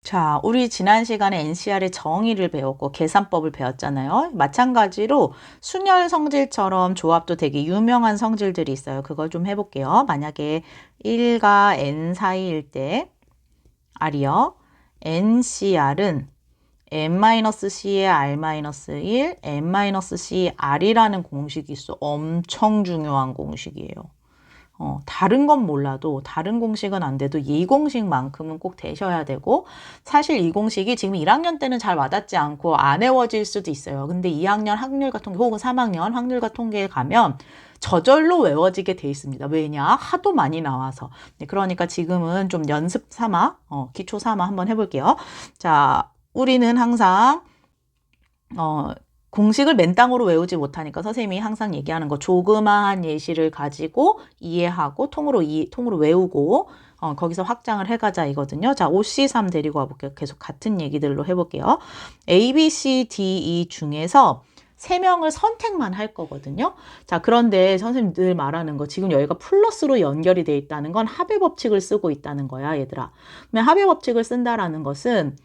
자, 우리 지난 시간에 NCR의 정의를 배웠고 계산법을 배웠잖아요. 마찬가지로 순열 성질처럼 조합도 되게 유명한 성질들이 있어요. 그걸 좀 해볼게요. 만약에 1과 n 사이일 때 R이요. NCR은 n-c의 r-1, n-c r이라는 공식이 있어. 엄청 중요한 공식이에요. 다른 건 몰라도 다른 공식은 안 돼도 이 공식만큼은 꼭 되셔야 되고, 사실 이 공식이 지금 1학년 때는 잘 와닿지 않고 안 외워질 수도 있어요. 근데 2학년 확률과 통계 혹은 3학년 확률과 통계에 가면 저절로 외워지게 돼 있습니다. 왜냐? 하도 많이 나와서. 네, 그러니까 지금은 좀 연습 삼아, 기초 삼아 한번 해볼게요. 자, 우리는 항상 공식을 맨땅으로 외우지 못하니까 선생님이 항상 얘기하는 거 조그마한 예시를 가지고 이해하고 통으로 외우고 거기서 확장을 해가자 이거든요. 자, OC3 데리고 와볼게요. 계속 같은 얘기들로 해볼게요. A, B, C, D, E 중에서 3명을 선택만 할 거거든요. 자, 그런데 선생님 늘 말하는 거 지금 여기가 플러스로 연결이 돼 있다는 건 합의 법칙을 쓰고 있다는 거야, 얘들아. 그러면 합의 법칙을 쓴다라는 것은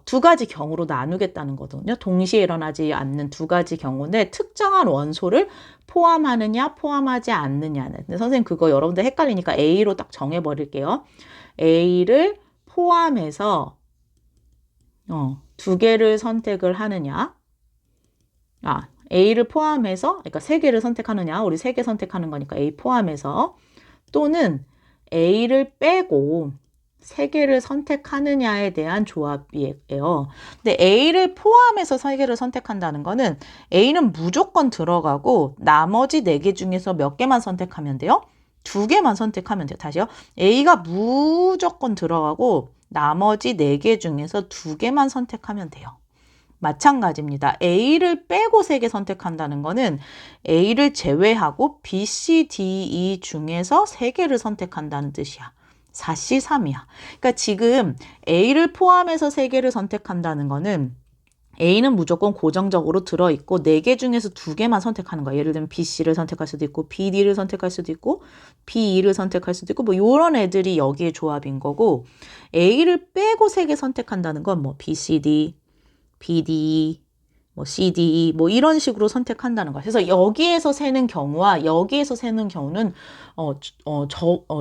두 가지 경우로 나누겠다는 거거든요. 동시에 일어나지 않는 두 가지 경우인데 특정한 원소를 포함하느냐 포함하지 않느냐는. 근데 선생님 그거 여러분들 헷갈리니까 A로 딱 정해버릴게요. A를 포함해서 두 개를 선택을 하느냐. A를 포함해서, 그러니까 세 개를 선택하느냐. 우리 세 개 선택하는 거니까 A 포함해서. 또는 A를 빼고 세 개를 선택하느냐에 대한 조합이에요. 근데 A를 포함해서 세 개를 선택한다는 거는 A는 무조건 들어가고 나머지 네 개 중에서 몇 개만 선택하면 돼요? 두 개만 선택하면 돼요. 다시요. A가 무조건 들어가고 나머지 네 개 중에서 두 개만 선택하면 돼요. 마찬가지입니다. A를 빼고 3개 선택한다는 거는 A를 제외하고 B, C, D, E 중에서 3개를 선택한다는 뜻이야. 4C3이야. 그러니까 지금 A를 포함해서 3개를 선택한다는 거는 A는 무조건 고정적으로 들어있고 4개 중에서 2개만 선택하는 거야. 예를 들면 BC를 선택할 수도 있고 BD를 선택할 수도 있고 BE를 선택할 수도 있고 뭐 이런 애들이 여기에 조합인 거고, A를 빼고 3개 선택한다는 건 뭐 BCD, BD, 뭐 CD, 뭐 이런 식으로 선택한다는 거야. 그래서 여기에서 세는 경우와 여기에서 세는 경우는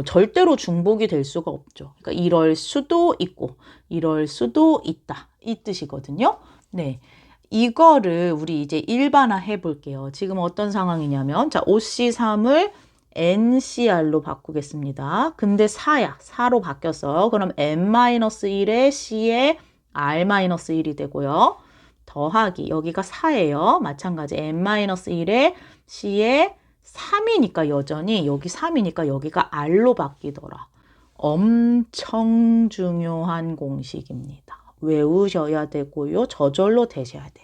절대로 중복이 될 수가 없죠. 그러니까 이럴 수도 있고 이럴 수도 있다. 이 뜻이거든요. 네. 이거를 우리 이제 일반화 해볼게요. 지금 어떤 상황이냐면, 자, OC3을 NCR로 바꾸겠습니다. 근데 4야. 4로 바뀌었어요. 그럼 N-1에 C에 R-1이 되고요. 더하기, 여기가 4예요. 마찬가지 N-1에 C에 3이니까 여전히 여기 3이니까 여기가 R로 바뀌더라. 엄청 중요한 공식입니다. 외우셔야 되고요. 저절로 되셔야 돼.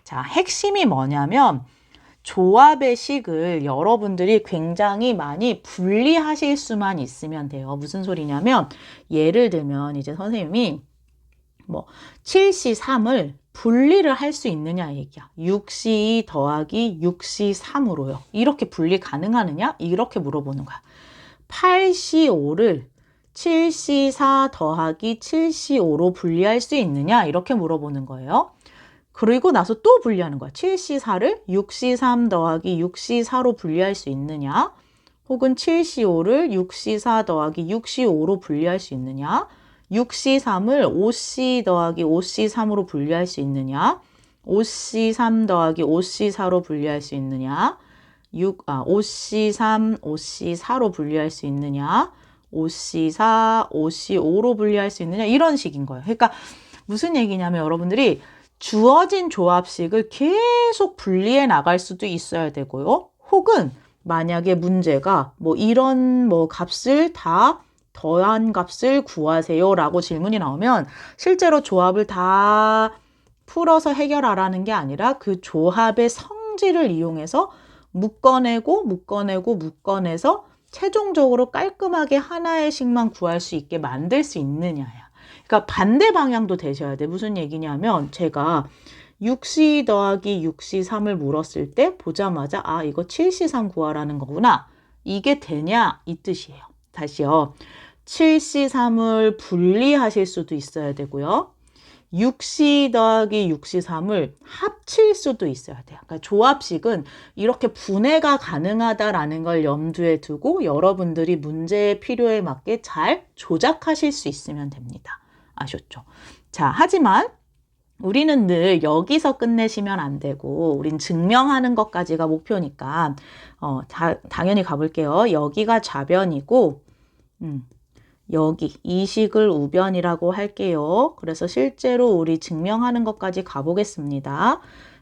자, 핵심이 뭐냐면 조합의 식을 여러분들이 굉장히 많이 분리하실 수만 있으면 돼요. 무슨 소리냐면 예를 들면 이제 선생님이 뭐 7C3을 분리를 할 수 있느냐 얘기야. 6C2 더하기 6C3으로요. 이렇게 분리 가능하느냐? 이렇게 물어보는 거야. 8C5를 7C4 더하기 7C5로 분리할 수 있느냐? 이렇게 물어보는 거예요. 그리고 나서 또 분리하는 거야. 7C4를 6C3 더하기 6C4로 분리할 수 있느냐? 혹은 7C5를 6C4 더하기 6C5로 분리할 수 있느냐? 6C3을 5C 더하기 5C3으로 분리할 수 있느냐? 5C3 더하기 5C4로 분리할 수 있느냐? 5C3, 5C4로 분리할 수 있느냐? 5C4, 5C5로 분리할 수 있느냐? 이런 식인 거예요. 그러니까 무슨 얘기냐면 여러분들이 주어진 조합식을 계속 분리해 나갈 수도 있어야 되고요. 혹은 만약에 문제가 뭐 이런 뭐 값을 다 더한 값을 구하세요 라고 질문이 나오면 실제로 조합을 다 풀어서 해결하라는 게 아니라 그 조합의 성질을 이용해서 묶어내서 최종적으로 깔끔하게 하나의 식만 구할 수 있게 만들 수 있느냐야. 그러니까 반대 방향도 되셔야 돼. 무슨 얘기냐면 제가 6C 더하기 6C3을 물었을 때 보자마자 이거 7C3 구하라는 거구나. 이게 되냐? 이 뜻이에요. 다시요. 7C3을 분리하실 수도 있어야 되고요. 6C 더하기 6C3을 합칠 수도 있어야 돼요. 그러니까 조합식은 이렇게 분해가 가능하다라는 걸 염두에 두고 여러분들이 문제의 필요에 맞게 잘 조작하실 수 있으면 됩니다. 아셨죠? 자, 하지만 우리는 늘 여기서 끝내시면 안 되고 우린 증명하는 것까지가 목표니까 당연히 가볼게요. 여기가 좌변이고 여기 이 식을 우변이라고 할게요. 그래서 실제로 우리 증명하는 것까지 가보겠습니다.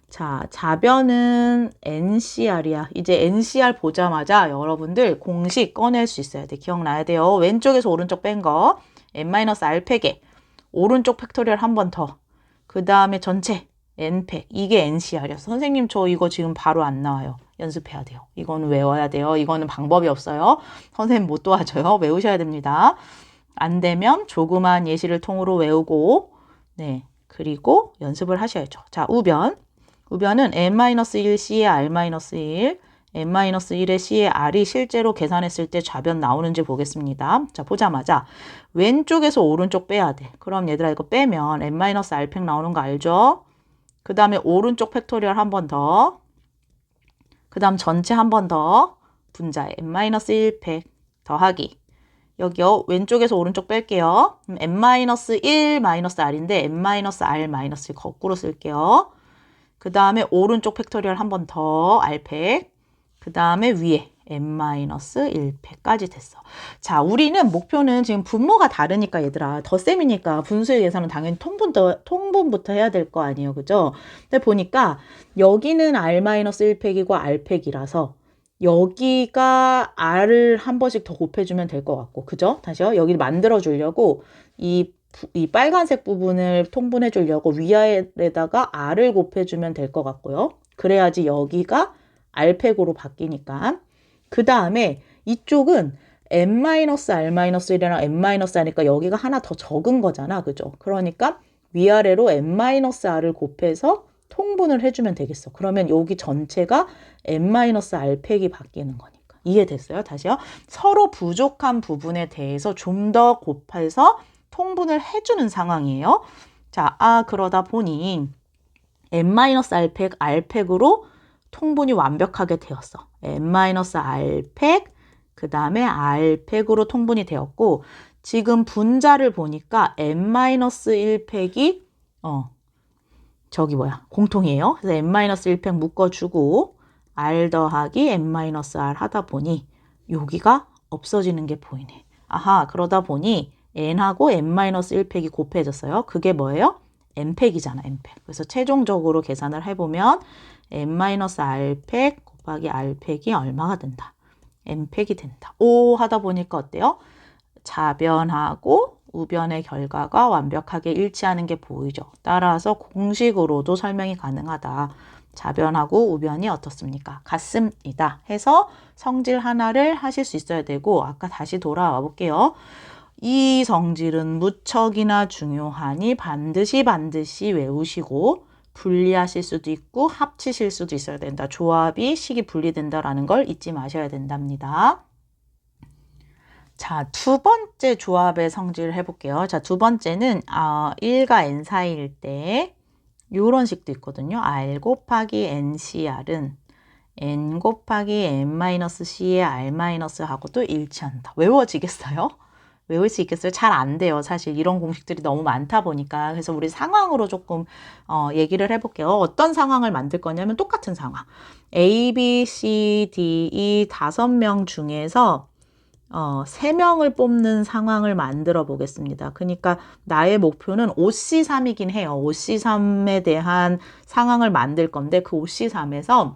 자, 좌변은 NCR이야. 이제 NCR 보자마자 여러분들 공식 꺼낼 수 있어야 돼. 기억나야 돼요. 왼쪽에서 오른쪽 뺀 거 n-r팩에 오른쪽 팩토리얼 한 번 더. 그 다음에 전체 n팩. 이게 NCR이었어. 선생님 저 이거 지금 바로 안 나와요. 연습해야 돼요. 이거는 외워야 돼요. 이거는 방법이 없어요. 선생님 못 도와줘요. 외우셔야 됩니다. 안 되면 조그만 예시를 통으로 외우고 네 그리고 연습을 하셔야죠. 자, 우변. 우변은 n-1c의 r-1, n-1의 c의 r이 실제로 계산했을 때 좌변 나오는지 보겠습니다. 자, 보자마자 왼쪽에서 오른쪽 빼야 돼. 그럼 얘들아 이거 빼면 n-r팩 나오는 거 알죠? 그 다음에 오른쪽 팩토리얼 한 번 더. 그 다음 전체 한 번 더. 분자에 n-1팩 더하기. 여기요. 왼쪽에서 오른쪽 뺄게요. n-1-r인데 n-r- 거꾸로 쓸게요. 그 다음에 오른쪽 팩토리얼 한 번 더 r팩. 그 다음에 위에 n-1팩까지 됐어. 자, 우리는 목표는 지금 분모가 다르니까 얘들아 덧셈이니까 분수의 계산은 당연히 통분부터 해야 될 거 아니에요. 그죠? 근데 보니까 여기는 r-1팩이고 r팩이라서 여기가 r을 한 번씩 더 곱해주면 될 것 같고, 그죠? 다시요. 여기를 만들어 주려고 이 빨간색 부분을 통분해 주려고 위아래에다가 r을 곱해주면 될 것 같고요. 그래야지 여기가 r팩으로 바뀌니까. 그 다음에 이쪽은 n-r-1이랑 n-r니까 여기가 하나 더 적은 거잖아. 그죠? 그러니까 위아래로 n-r을 곱해서 통분을 해주면 되겠어. 그러면 여기 전체가 n-r팩이 바뀌는 거니까. 이해됐어요? 다시요. 서로 부족한 부분에 대해서 좀 더 곱해서 통분을 해주는 상황이에요. 자, 그러다 보니 n-r팩, r팩으로 통분이 완벽하게 되었어. n-r팩, 그 다음에 r팩으로 통분이 되었고, 지금 분자를 보니까 n-1팩이 공통이에요. 그래서 n-1팩 묶어주고 r 더하기 n-r 하다 보니 여기가 없어지는 게 보이네. 아하, 그러다 보니 n하고 n-1팩이 곱해졌어요. 그게 뭐예요? n팩이잖아, n팩. 그래서 최종적으로 계산을 해보면 n-r팩 곱하기 r팩이 얼마가 된다? n팩이 된다. 오 하다 보니까 어때요? 좌변하고 우변의 결과가 완벽하게 일치하는 게 보이죠. 따라서 공식으로도 설명이 가능하다. 좌변하고 우변이 어떻습니까? 같습니다. 해서 성질 하나를 하실 수 있어야 되고, 아까 다시 돌아와 볼게요. 이 성질은 무척이나 중요하니 반드시 외우시고 분리하실 수도 있고 합치실 수도 있어야 된다. 조합이 식이 분리된다라는 걸 잊지 마셔야 된답니다. 자, 두 번째 조합의 성질을 해볼게요. 자, 두 번째는 1과 n 사이일 때 이런 식도 있거든요. r 곱하기 ncr은 n 곱하기 n-c의 r-하고도 일치한다. 외워지겠어요? 외울 수 있겠어요? 잘 안 돼요. 사실 이런 공식들이 너무 많다 보니까. 그래서 우리 상황으로 조금 얘기를 해볼게요. 어떤 상황을 만들 거냐면 똑같은 상황. A, B, C, D 이 5명 중에서 3명을 뽑는 상황을 만들어 보겠습니다. 그러니까 나의 목표는 OC3이긴 해요. OC3에 대한 상황을 만들 건데 그 OC3에서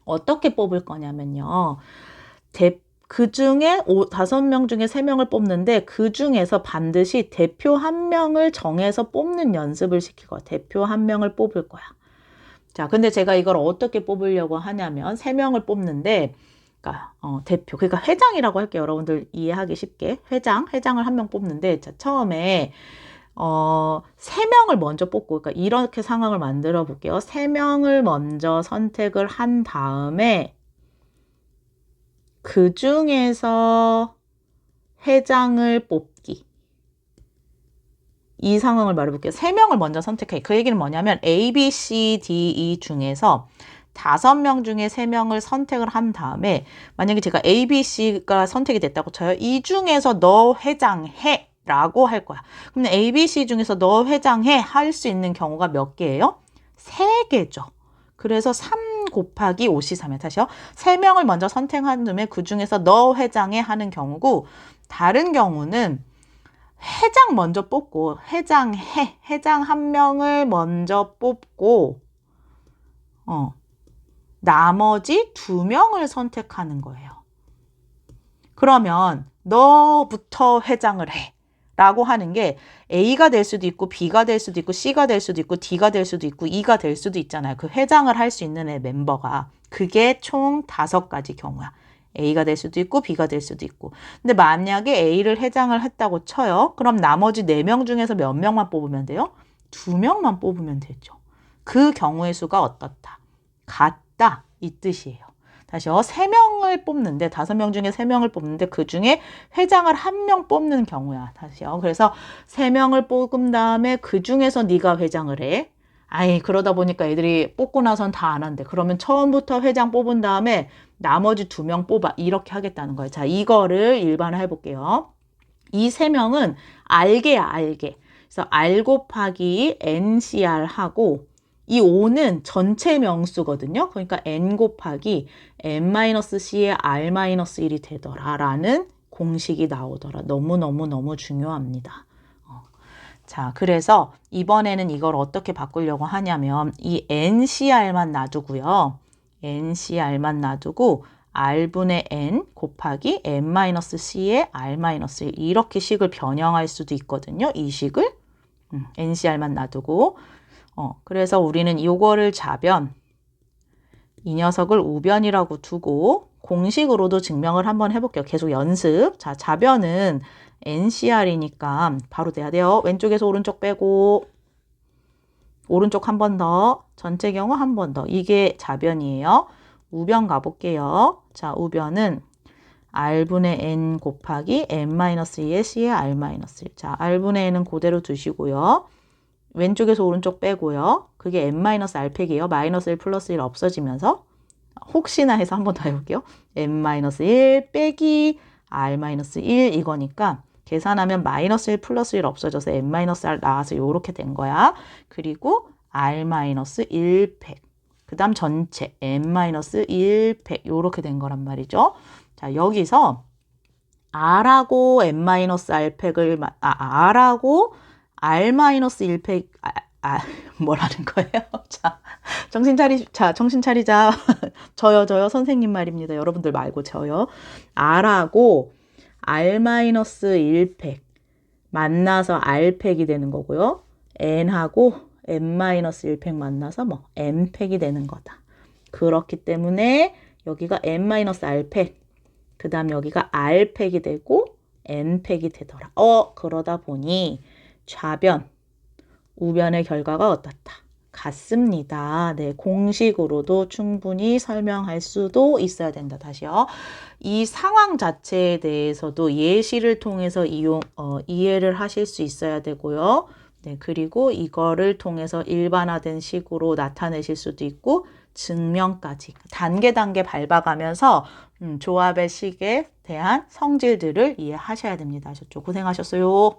어떻게 뽑을 거냐면요. 그 중에 5명 중에 3명을 뽑는데 그 중에서 반드시 대표 1명을 정해서 뽑는 연습을 시킬 거야. 대표 1명을 뽑을 거야. 자, 근데 제가 이걸 어떻게 뽑으려고 하냐면 3명을 뽑는데 그러니까 대표, 그러니까 회장이라고 할게요. 여러분들 이해하기 쉽게. 회장을 1명 뽑는데 자, 처음에 3명을 먼저 뽑고, 그러니까 이렇게 상황을 만들어 볼게요. 3명을 먼저 선택을 한 다음에 그 중에서 회장을 뽑기. 이 상황을 말해볼게요. 3명을 먼저 선택해. 그 얘기는 뭐냐면 A, B, C, D, E 중에서 5명 중에 3명을 선택을 한 다음에 만약에 제가 A, B, C가 선택이 됐다고 쳐요. 이 중에서 너 회장해 라고 할 거야. 그럼 A, B, C 중에서 너 회장해 할 수 있는 경우가 몇 개예요? 3개죠. 그래서 3 곱하기 5C3에 다시요. 3명을 먼저 선택한 다음에 그 중에서 너 회장해 하는 경우고 다른 경우는 회장 먼저 뽑고 회장해 회장 한 명을 먼저 뽑고 나머지 2명을 선택하는 거예요. 그러면 너부터 회장을 해 라고 하는 게 A가 될 수도 있고 B가 될 수도 있고 C가 될 수도 있고 D가 될 수도 있고 E가 될 수도 있잖아요. 그 회장을 할 수 있는 멤버가. 그게 총 5가지 경우야. A가 될 수도 있고 B가 될 수도 있고. 근데 만약에 A를 회장을 했다고 쳐요. 그럼 나머지 4명 중에서 몇 명만 뽑으면 돼요? 2명만 뽑으면 되죠. 그 경우의 수가 어떻다? 같다. 이 뜻이에요. 다시요. 3명을 뽑는데 5명 중에 3명을 뽑는데 그 중에 회장을 1명 뽑는 경우야. 다시요. 그래서 3명을 뽑은 다음에 그 중에서 네가 회장을 해. 아이 그러다 보니까 애들이 뽑고 나선 다 안 한대. 그러면 처음부터 회장 뽑은 다음에 나머지 2명 뽑아. 이렇게 하겠다는 거예요. 자, 이거를 일반화해 볼게요. 이 3명은 알게야, 알게. 그래서 R 곱하기 NCR 하고 이 5는 전체 명수거든요. 그러니까 n 곱하기 n-c의 r-1이 되더라라는 공식이 나오더라. 너무너무너무 중요합니다. 자, 그래서 이번에는 이걸 어떻게 바꾸려고 하냐면 이 NCR만 놔두고요. NCR만 놔두고 R분의 N 곱하기 n-c의 r-1 이렇게 식을 변형할 수도 있거든요. 이 식을 NCR만 놔두고 그래서 우리는 이거를 자변, 이 녀석을 우변이라고 두고 공식으로도 증명을 한번 해볼게요. 계속 연습. 자, 자변은 NCR이니까 바로 돼야 돼요. 왼쪽에서 오른쪽 빼고 오른쪽 한 번 더, 전체 경우 한 번 더. 이게 자변이에요. 우변 가볼게요. 자, 우변은 R분의 N 곱하기 n-2의 C의 r-1. 자, R분의 N은 그대로 두시고요. 왼쪽에서 오른쪽 빼고요. 그게 n-r팩이에요. 마이너스 1 플러스 1 없어지면서 혹시나 해서 한 번 더 해볼게요. n-1 빼기 r-1 이거니까 계산하면 마이너스 1 플러스 1 없어져서 n-r 나와서 이렇게 된 거야. 그리고 r-1팩 그 다음 전체 n-1팩 이렇게 된 거란 말이죠. 자, 여기서 r하고 n-r팩을 r하고 r-1팩 뭐라는 거예요? 자, 정신 차리자. 저요 선생님 말입니다. 여러분들 말고 저요. r하고 r-1팩 만나서 r팩이 되는 거고요. n하고 n-1팩 만나서 n팩이 되는 거다. 그렇기 때문에 여기가 n-r팩 그 다음 여기가 r팩이 되고 n팩이 되더라. 그러다 보니 좌변, 우변의 결과가 어떻다? 같습니다. 네, 공식으로도 충분히 설명할 수도 있어야 된다. 다시요. 이 상황 자체에 대해서도 예시를 통해서 이해를 하실 수 있어야 되고요. 네, 그리고 이거를 통해서 일반화된 식으로 나타내실 수도 있고 증명까지 단계 밟아가면서 조합의 식에 대한 성질들을 이해하셔야 됩니다. 아셨죠? 고생하셨어요.